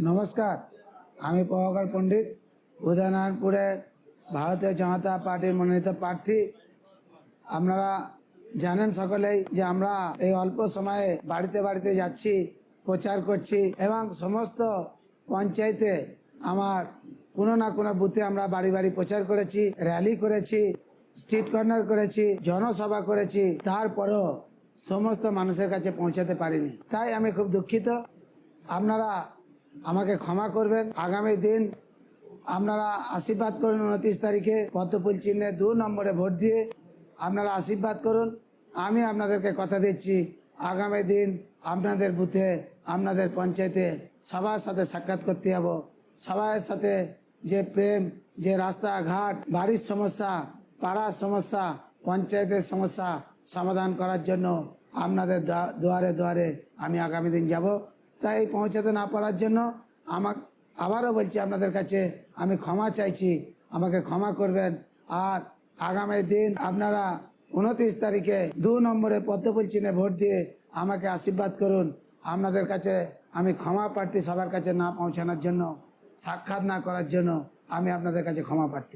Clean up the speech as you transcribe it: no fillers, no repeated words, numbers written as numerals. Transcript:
নমস্কার, আমি প্রভাকর পণ্ডিত, উদয়নারায়ণপুরে ভারতীয় জনতা পার্টির মনোনীত প্রার্থী। আপনারা জানেন সকলেই যে আমরা এই অল্প সময়ে বাড়িতে বাড়িতে যাচ্ছি, প্রচার করছি এবং সমস্ত পঞ্চায়েতে আমার কোনো না কোনো বুথে আমরা বাড়ি বাড়ি প্রচার করেছি, র্যালি করেছি, স্ট্রিট কর্নার করেছি, জনসভা করেছি। তারপরেও সমস্ত মানুষের কাছে পৌঁছাতে পারিনি, তাই আমি খুব দুঃখিত। আপনারা আমাকে ক্ষমা করবেন। আগামী দিন আপনারা আশীর্বাদ করুন। 29 তারিখে পদ্মফুল চিহ্নে 2 নম্বরে ভোট দিয়ে আপনারা আশীর্বাদ করুন। আমি আপনাদেরকে কথা দিচ্ছি, আগামী দিন আপনাদের বুথে, আপনাদের পঞ্চায়েতে সবার সাথে সাক্ষাৎ করতে যাব। সবার সাথে যে প্রেম, যে রাস্তাঘাট, বাড়ির সমস্যা, পাড়ার সমস্যা, পঞ্চায়েতের সমস্যা সমাধান করার জন্য আপনাদের দুয়ারে দুয়ারে আমি আগামী দিন যাব। তাই পৌঁছাতে না পারার জন্য আবারও বলছি আপনাদের কাছে আমি ক্ষমা চাইছি, আমাকে ক্ষমা করবেন। আর আগামী দিন আপনারা 29 তারিখে 2 নম্বরে পদ্মফুল চিহ্নে ভোট দিয়ে আমাকে আশীর্বাদ করুন। আপনাদের কাছে আমি ক্ষমা প্রার্থী, সবার কাছে না পৌঁছানোর জন্য, সাক্ষাৎ না করার জন্য আমি আপনাদের কাছে ক্ষমা প্রার্থী।